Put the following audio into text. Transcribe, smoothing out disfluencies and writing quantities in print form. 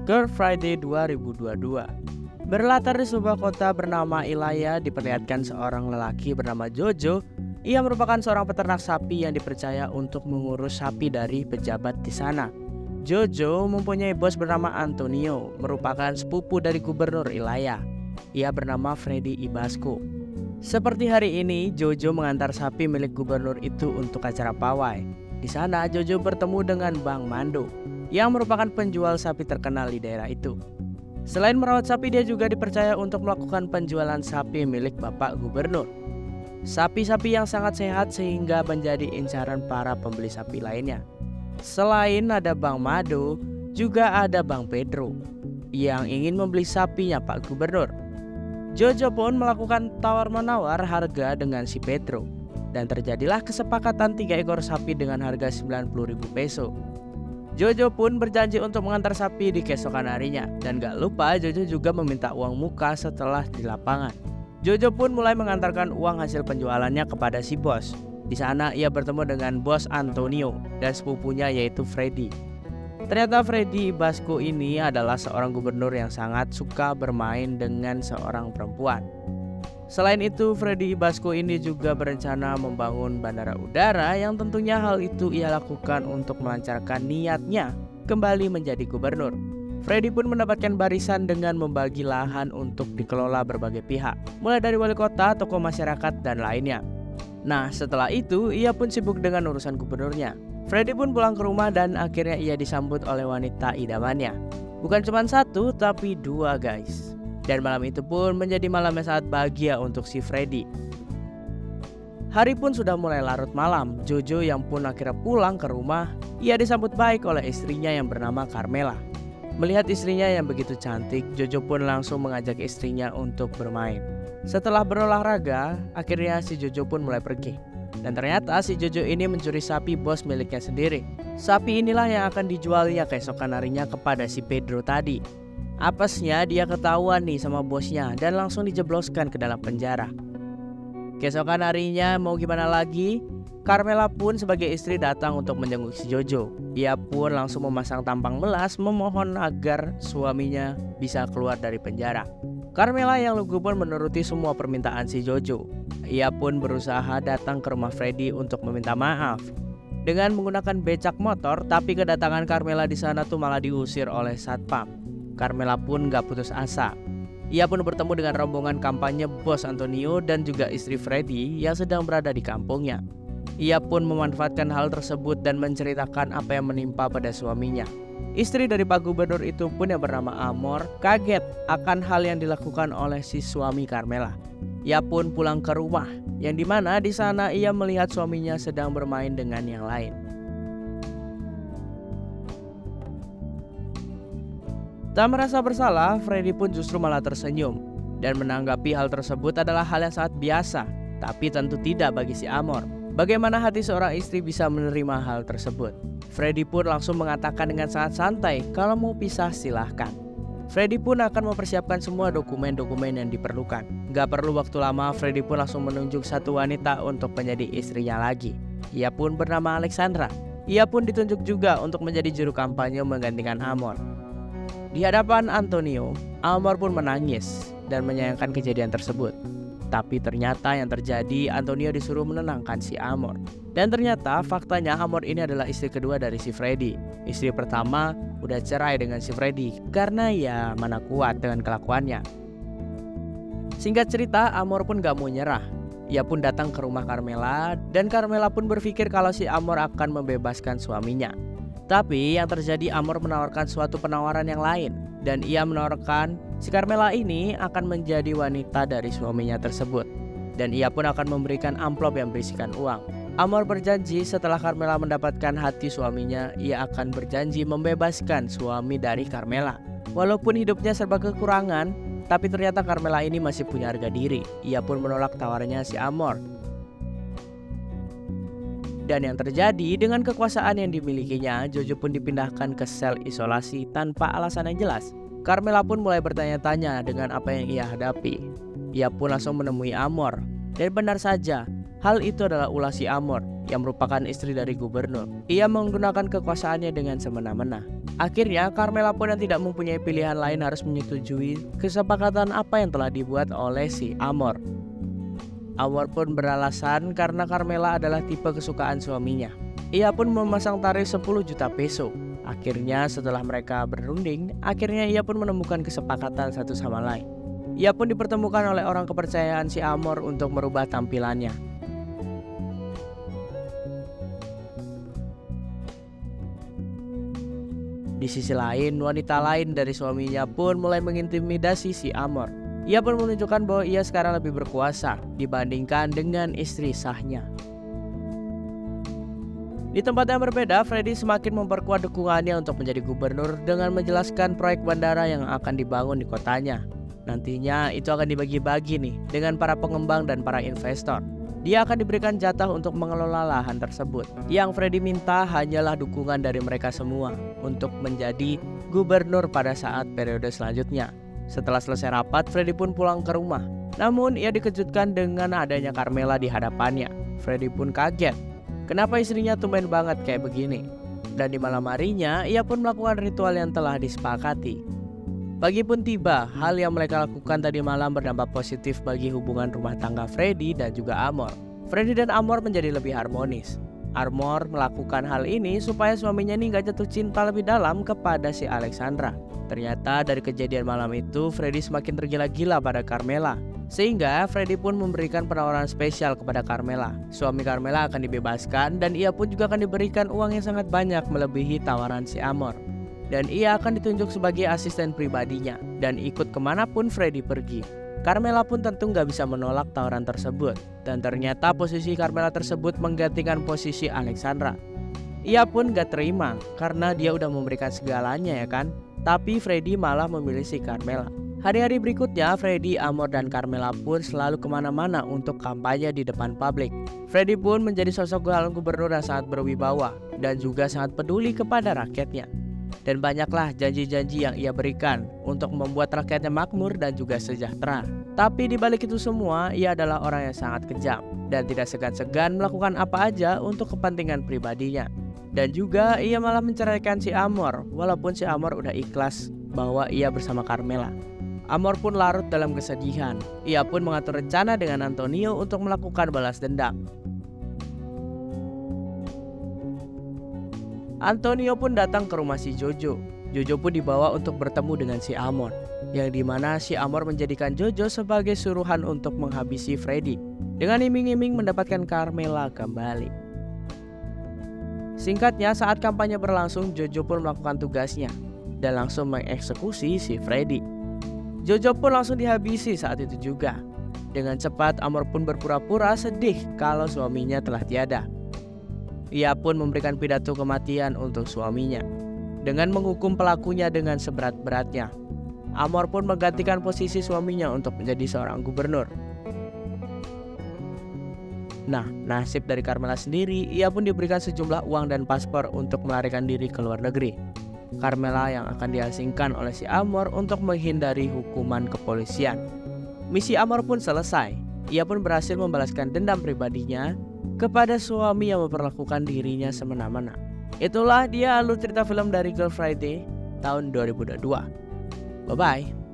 Girl Friday 2022. Berlatar di sebuah kota bernama Ilaya, diperlihatkan seorang lelaki bernama Jojo. Ia merupakan seorang peternak sapi yang dipercaya untuk mengurus sapi dari pejabat di sana. Jojo mempunyai bos bernama Antonio, merupakan sepupu dari gubernur Ilaya. Ia bernama Freddy Ibasco. Seperti hari ini, Jojo mengantar sapi milik gubernur itu untuk acara pawai. Di sana, Jojo bertemu dengan Bang Mando, yang merupakan penjual sapi terkenal di daerah itu. Selain merawat sapi, dia juga dipercaya untuk melakukan penjualan sapi milik Bapak Gubernur. Sapi-sapi yang sangat sehat sehingga menjadi incaran para pembeli sapi lainnya. Selain ada Bang Mado, juga ada Bang Pedro yang ingin membeli sapinya Pak Gubernur. Jojo pun melakukan tawar-menawar harga dengan si Pedro, dan terjadilah kesepakatan 3 ekor sapi dengan harga 90.000 peso. Jojo pun berjanji untuk mengantar sapi di keesokan harinya, dan gak lupa Jojo juga meminta uang muka setelah di lapangan. Jojo pun mulai mengantarkan uang hasil penjualannya kepada si bos. Di sana ia bertemu dengan bos Antonio dan sepupunya yaitu Freddy. Ternyata Freddy Ibasco ini adalah seorang gubernur yang sangat suka bermain dengan seorang perempuan. Selain itu, Freddy Ibasco ini juga berencana membangun bandara udara yang tentunya hal itu ia lakukan untuk melancarkan niatnya kembali menjadi gubernur. Freddy pun mendapatkan barisan dengan membagi lahan untuk dikelola berbagai pihak, mulai dari wali kota, tokoh masyarakat, dan lainnya. Nah, setelah itu ia pun sibuk dengan urusan gubernurnya. Freddy pun pulang ke rumah dan akhirnya ia disambut oleh wanita idamannya. Bukan cuma 1, tapi 2 guys. Dan malam itu pun menjadi malam yang sangat bahagia untuk si Freddy. Hari pun sudah mulai larut malam. Jojo yang pun akhirnya pulang ke rumah, ia disambut baik oleh istrinya yang bernama Carmela. Melihat istrinya yang begitu cantik, Jojo pun langsung mengajak istrinya untuk bermain. Setelah berolahraga, akhirnya si Jojo pun mulai pergi. Dan ternyata si Jojo ini mencuri sapi bos miliknya sendiri. Sapi inilah yang akan dijualnya keesokan harinya kepada si Pedro tadi. Apesnya dia ketahuan nih sama bosnya dan langsung dijebloskan ke dalam penjara. Keesokan harinya mau gimana lagi, Carmela pun sebagai istri datang untuk menjenguk si Jojo. Ia pun langsung memasang tampang melas memohon agar suaminya bisa keluar dari penjara. Carmela yang lugu pun menuruti semua permintaan si Jojo. Ia pun berusaha datang ke rumah Freddy untuk meminta maaf dengan menggunakan becak motor, tapi kedatangan Carmela di sana tuh malah diusir oleh satpam. Carmela pun gak putus asa. Ia pun bertemu dengan rombongan kampanye bos Antonio dan juga istri Freddy yang sedang berada di kampungnya. Ia pun memanfaatkan hal tersebut dan menceritakan apa yang menimpa pada suaminya. Istri dari Pak Gubernur itu pun yang bernama Amor kaget akan hal yang dilakukan oleh si suami Carmela. Ia pun pulang ke rumah, yang dimana di sana ia melihat suaminya sedang bermain dengan yang lain. Tak merasa bersalah, Freddy pun justru malah tersenyum dan menanggapi hal tersebut adalah hal yang sangat biasa, tapi tentu tidak bagi si Amor. Bagaimana hati seorang istri bisa menerima hal tersebut? Freddy pun langsung mengatakan dengan sangat santai, kalau mau pisah silahkan. Freddy pun akan mempersiapkan semua dokumen-dokumen yang diperlukan. Gak perlu waktu lama, Freddy pun langsung menunjuk satu wanita untuk menjadi istrinya lagi. Ia pun bernama Alexandra. Ia pun ditunjuk juga untuk menjadi juru kampanye menggantikan Amor. Di hadapan Antonio, Amor pun menangis dan menyayangkan kejadian tersebut. Tapi ternyata yang terjadi, Antonio disuruh menenangkan si Amor. Dan ternyata faktanya Amor ini adalah istri kedua dari si Freddy. Istri pertama udah cerai dengan si Freddy karena ya mana kuat dengan kelakuannya. Singkat cerita, Amor pun gak mau nyerah. Ia pun datang ke rumah Carmela dan Carmela pun berpikir kalau si Amor akan membebaskan suaminya. Tapi yang terjadi, Amor menawarkan suatu penawaran yang lain, dan ia menawarkan si Carmela ini akan menjadi wanita dari suaminya tersebut, dan ia pun akan memberikan amplop yang berisikan uang. Amor berjanji setelah Carmela mendapatkan hati suaminya, ia akan berjanji membebaskan suami dari Carmela. Walaupun hidupnya serba kekurangan, tapi ternyata Carmela ini masih punya harga diri. Ia pun menolak tawarannya si Amor. Dan yang terjadi, dengan kekuasaan yang dimilikinya, Jojo pun dipindahkan ke sel isolasi tanpa alasan yang jelas. Carmela pun mulai bertanya-tanya dengan apa yang ia hadapi. Ia pun langsung menemui Amor. Dan benar saja, hal itu adalah ulah si Amor yang merupakan istri dari gubernur. Ia menggunakan kekuasaannya dengan semena-mena. Akhirnya Carmela pun yang tidak mempunyai pilihan lain harus menyetujui kesepakatan apa yang telah dibuat oleh si Amor. Amor pun beralasan karena Carmela adalah tipe kesukaan suaminya. Ia pun memasang tarif 10 juta peso. Akhirnya setelah mereka berunding, akhirnya ia pun menemukan kesepakatan satu sama lain. Ia pun dipertemukan oleh orang kepercayaan si Amor untuk merubah tampilannya. Di sisi lain, wanita lain dari suaminya pun mulai mengintimidasi si Amor. Ia pun menunjukkan bahwa ia sekarang lebih berkuasa dibandingkan dengan istri sahnya. Di tempat yang berbeda, Freddy semakin memperkuat dukungannya untuk menjadi gubernur dengan menjelaskan proyek bandara yang akan dibangun di kotanya. Nantinya itu akan dibagi-bagi nih dengan para pengembang dan para investor. Dia akan diberikan jatah untuk mengelola lahan tersebut. Yang Freddy minta hanyalah dukungan dari mereka semua untuk menjadi gubernur pada saat periode selanjutnya. Setelah selesai rapat, Freddy pun pulang ke rumah. Namun ia dikejutkan dengan adanya Carmela di hadapannya. Freddy pun kaget. Kenapa istrinya tumben banget kayak begini? Dan di malam harinya, ia pun melakukan ritual yang telah disepakati. Pagi pun tiba, hal yang mereka lakukan tadi malam berdampak positif bagi hubungan rumah tangga Freddy dan juga Amor. Freddy dan Amor menjadi lebih harmonis. Amor melakukan hal ini supaya suaminya ini gak jatuh cinta lebih dalam kepada si Alexandra. Ternyata dari kejadian malam itu, Freddy semakin tergila-gila pada Carmela. Sehingga Freddy pun memberikan penawaran spesial kepada Carmela. Suami Carmela akan dibebaskan dan ia pun juga akan diberikan uang yang sangat banyak melebihi tawaran si Amor. Dan ia akan ditunjuk sebagai asisten pribadinya dan ikut kemanapun Freddy pergi. Carmela pun tentu nggak bisa menolak tawaran tersebut. Dan ternyata posisi Carmela tersebut menggantikan posisi Alexandra. Ia pun gak terima karena dia udah memberikan segalanya ya kan. Tapi Freddy malah memilih si Carmela. Hari-hari berikutnya, Freddy, Amor, dan Carmela pun selalu kemana-mana untuk kampanye di depan publik. Freddy pun menjadi sosok calon gubernur yang sangat berwibawa dan juga sangat peduli kepada rakyatnya. Dan banyaklah janji-janji yang ia berikan untuk membuat rakyatnya makmur dan juga sejahtera. Tapi di balik itu semua, ia adalah orang yang sangat kejam dan tidak segan-segan melakukan apa aja untuk kepentingan pribadinya. Dan juga ia malah menceraikan si Amor, walaupun si Amor udah ikhlas bahwa ia bersama Carmela. Amor pun larut dalam kesedihan. Ia pun mengatur rencana dengan Antonio untuk melakukan balas dendam. Antonio pun datang ke rumah si Jojo. Jojo pun dibawa untuk bertemu dengan si Amor, yang dimana si Amor menjadikan Jojo sebagai suruhan untuk menghabisi Freddy dengan iming-iming mendapatkan Carmela kembali. Singkatnya, saat kampanye berlangsung, Jojo pun melakukan tugasnya dan langsung mengeksekusi si Freddy. Jojo pun langsung dihabisi saat itu juga. Dengan cepat, Amor pun berpura-pura sedih kalau suaminya telah tiada. Ia pun memberikan pidato kematian untuk suaminya dengan menghukum pelakunya dengan seberat-beratnya. Amor pun menggantikan posisi suaminya untuk menjadi seorang gubernur. Nah, nasib dari Carmela sendiri, ia pun diberikan sejumlah uang dan paspor untuk melarikan diri ke luar negeri. Carmela yang akan diasingkan oleh si Amor untuk menghindari hukuman kepolisian. Misi Amor pun selesai. Ia pun berhasil membalaskan dendam pribadinya kepada suami yang memperlakukan dirinya semena-mena. Itulah dia alur cerita film dari Girl Friday tahun 2022. Bye-bye.